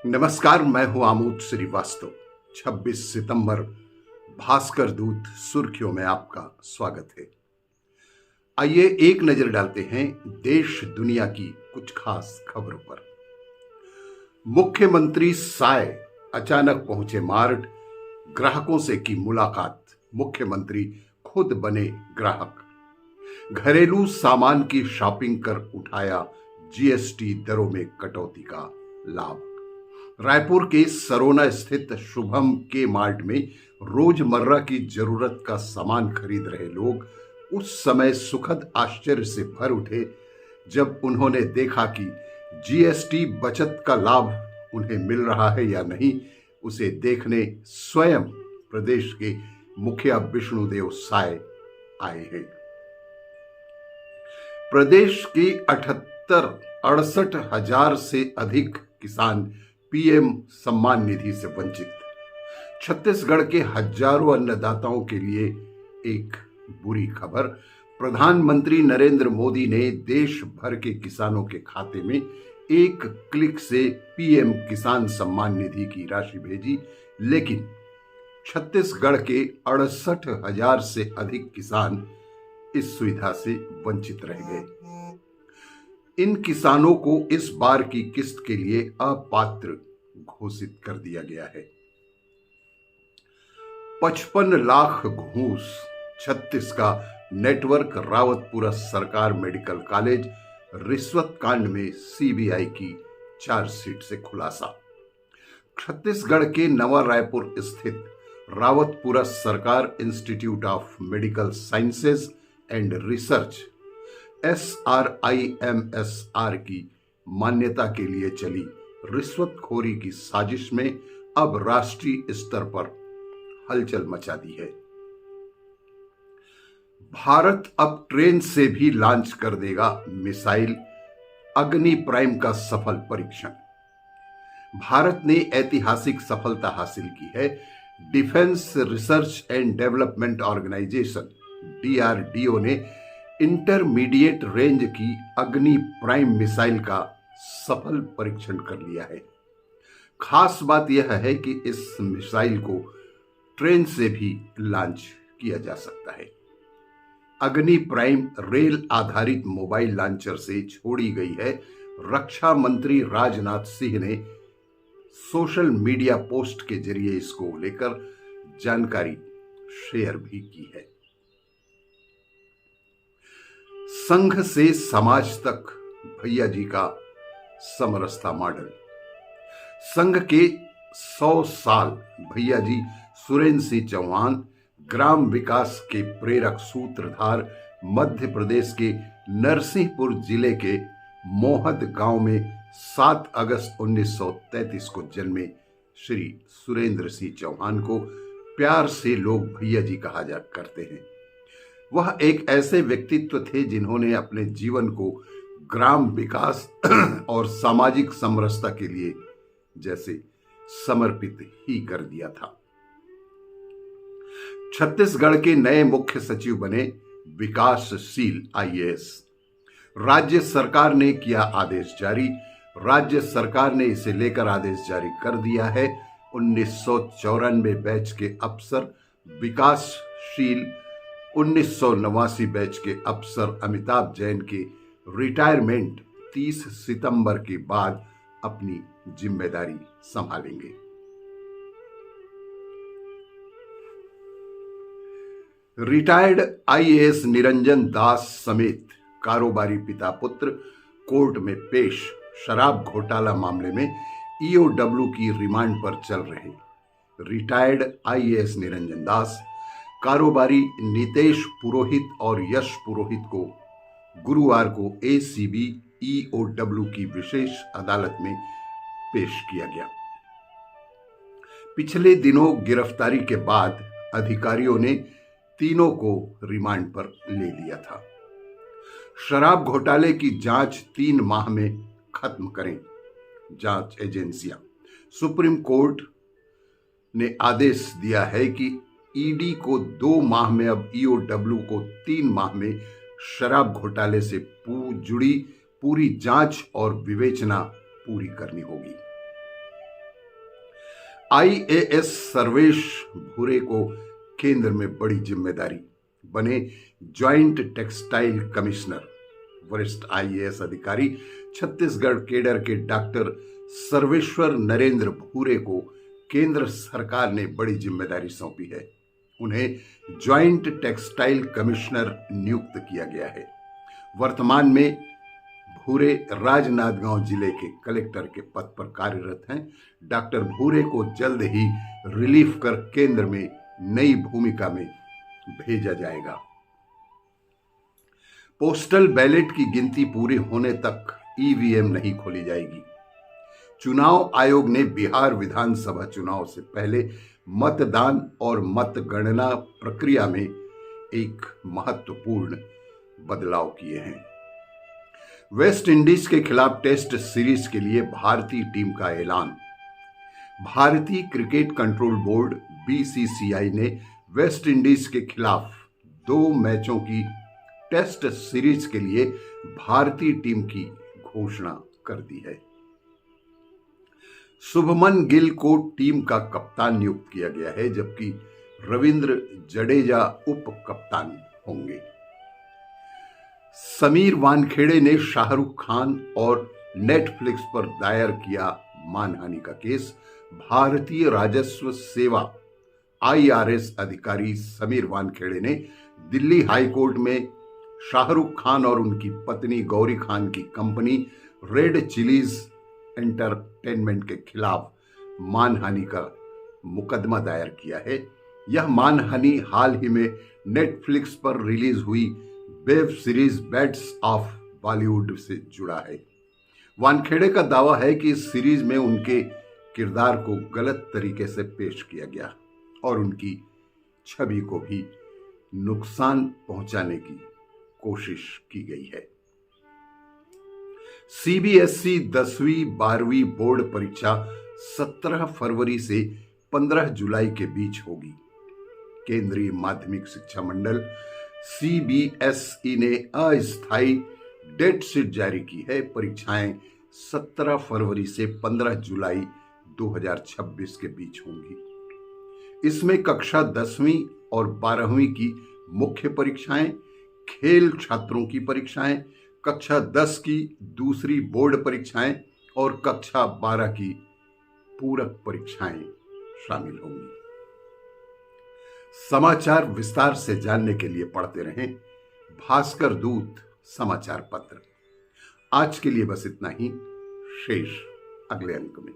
नमस्कार, मैं हूं आमोद श्रीवास्तव। 26 सितंबर भास्कर दूत सुर्खियों में आपका स्वागत है। आइए एक नजर डालते हैं देश दुनिया की कुछ खास खबरों पर। मुख्यमंत्री साय अचानक पहुंचे मार्ट, ग्राहकों से की मुलाकात, मुख्यमंत्री खुद बने ग्राहक। घरेलू सामान की शॉपिंग कर उठाया जीएसटी दरों में कटौती का लाभ। रायपुर के सरोना स्थित शुभम के मार्ट में रोजमर्रा की जरूरत का सामान खरीद रहे लोग उस समय सुखद आश्चर्य से भर उठे जब उन्होंने देखा कि जीएसटी बचत का लाभ उन्हें मिल रहा है या नहीं। उसे देखने स्वयं प्रदेश के मुखिया विष्णुदेव साय आए हैं। प्रदेश के 68 से अधिक किसान पीएम सम्मान निधि से वंचित। छत्तीसगढ़ के हजारों अन्नदाताओं के लिए एक बुरी खबर। प्रधानमंत्री नरेंद्र मोदी ने देश भर के किसानों के खाते में एक क्लिक से पीएम किसान सम्मान निधि की राशि भेजी, लेकिन छत्तीसगढ़ के 68,000 से अधिक किसान इस सुविधा से वंचित रह गए। इन किसानों को इस बार की किस्त के लिए अपात्र घोषित कर दिया गया है। 55 लाख घूस। छत्तीस का नेटवर्क रावतपुरा सरकार मेडिकल कॉलेज रिश्वत कांड में सीबीआई की चार्जशीट से खुलासा। छत्तीसगढ़ के नवा रायपुर स्थित रावतपुरा सरकार institute of medical sciences and research SRIMSR की मान्यता के लिए चली रिश्वतखोरी की साजिश में अब राष्ट्रीय स्तर पर हलचल मचा दी है। भारत अब ट्रेन से भी लॉन्च कर देगा मिसाइल, अग्नि प्राइम का सफल परीक्षण। भारत ने ऐतिहासिक सफलता हासिल की है। Defence research and development organisation DRDO ने इंटरमीडिएट रेंज की अग्नि प्राइम मिसाइल का सफल परीक्षण कर लिया है। खास बात यह है कि इस मिसाइल को ट्रेन से भी लॉन्च किया जा सकता है। अग्नि प्राइम रेल आधारित मोबाइल लॉन्चर से छोड़ी गई है। रक्षा मंत्री राजनाथ सिंह ने सोशल मीडिया पोस्ट के जरिए इसको लेकर जानकारी शेयर भी की है। संघ से समाज तक भैया जी का समरसता मॉडल। संघ के 100 साल भैया जी सुरेंद्र सिंह चौहान ग्राम विकास के प्रेरक सूत्रधार, मध्य प्रदेश के नरसिंहपुर जिले के मोहद गांव में 7 अगस्त 1933 को जन्मे श्री सुरेंद्र सिंह चौहान को प्यार से लोग भैया जी कहा जा करते हैं। वह एक ऐसे व्यक्तित्व थे जिन्होंने अपने जीवन को ग्राम विकास और सामाजिक समरसता के लिए जैसे समर्पित ही कर दिया था। छत्तीसगढ़ के नए मुख्य सचिव बने विकासशील IAS। राज्य सरकार ने किया आदेश जारी। राज्य सरकार ने इसे लेकर आदेश जारी कर दिया है। 1994 बैच के अफसर विकासशील, 1989 बैच के अफसर अमिताभ जैन के रिटायरमेंट 30 सितंबर के बाद अपनी जिम्मेदारी संभालेंगे। रिटायर्ड IAS निरंजन दास समेत कारोबारी पिता पुत्र कोर्ट में पेश। शराब घोटाला मामले में EOW की रिमांड पर चल रहे रिटायर्ड IAS निरंजन दास, कारोबारी नितेश पुरोहित और यश पुरोहित को गुरुवार को ACB EOW की विशेष अदालत में पेश किया गया। पिछले दिनों गिरफ्तारी के बाद अधिकारियों ने तीनों को रिमांड पर ले लिया था। शराब घोटाले की जांच 3 माह में खत्म करें जांच एजेंसियां। सुप्रीम कोर्ट ने आदेश दिया है कि ईडी को 2 माह में, अब EOW को 3 माह में शराब घोटाले से जुड़ी पूरी जांच और विवेचना पूरी करनी होगी। आईएएस सर्वेश भूरे को केंद्र में बड़ी जिम्मेदारी, बने ज्वाइंट टेक्सटाइल कमिश्नर। वरिष्ठ आईएएस अधिकारी छत्तीसगढ़ केडर के डॉक्टर सर्वेश्वर नरेंद्र भूरे को केंद्र सरकार ने बड़ी जिम्मेदारी सौंपी है। उन्हें ज्वाइंट टेक्सटाइल कमिश्नर नियुक्त किया गया है। वर्तमान में भूरे राजनांदगांव जिले के कलेक्टर के पद पर कार्यरत हैं। डॉक्टर भूरे को जल्द ही रिलीफ कर केंद्र में नई भूमिका में भेजा जाएगा। पोस्टल बैलेट की गिनती पूरी होने तक ईवीएम नहीं खोली जाएगी। चुनाव आयोग ने बिहार विधानसभा चुनाव से पहले मतदान और मतगणना प्रक्रिया में एक महत्वपूर्ण बदलाव किए हैं। वेस्ट इंडीज के खिलाफ टेस्ट सीरीज के लिए भारतीय टीम का ऐलान। भारतीय क्रिकेट कंट्रोल बोर्ड बीसीसीआई ने वेस्ट इंडीज के खिलाफ 2 मैचों की टेस्ट सीरीज के लिए भारतीय टीम की घोषणा कर दी है। शुभमन गिल को टीम का कप्तान नियुक्त किया गया है, जबकि रविंद्र जडेजा उप कप्तान होंगे। समीर वानखेड़े ने शाहरुख खान और नेटफ्लिक्स पर दायर किया मानहानि का केस। भारतीय राजस्व सेवा आईआरएस अधिकारी समीर वानखेड़े ने दिल्ली हाई कोर्ट में शाहरुख खान और उनकी पत्नी गौरी खान की कंपनी रेड चिलीज एंटरटेनमेंट के खिलाफ मानहानि का मुकदमा दायर किया है। यह मानहानि हाल ही में नेटफ्लिक्स पर रिलीज हुई web series bats of Bollywood से जुड़ा है। वानखेड़े का दावा है कि इस सीरीज में उनके किरदार को गलत तरीके से पेश किया गया और उनकी छवि को भी नुकसान पहुंचाने की कोशिश की गई है। सीबीएसई 10वीं 12वीं बोर्ड परीक्षा 17 फरवरी से 15 जुलाई के बीच होगी। केंद्रीय माध्यमिक शिक्षा मंडल सीबीएसई ने अस्थायी डेट शीट जारी की है। परीक्षाएं 17 फरवरी से 15 जुलाई 2026 के बीच होंगी। इसमें कक्षा 10वीं और 12वीं की मुख्य परीक्षाएं, खेल छात्रों की परीक्षाएं, कक्षा 10 की दूसरी बोर्ड परीक्षाएं और कक्षा 12 की पूरक परीक्षाएं शामिल होंगी। समाचार विस्तार से जानने के लिए पढ़ते रहें भास्कर दूत समाचार पत्र। आज के लिए बस इतना ही। शेष अगले अंक में।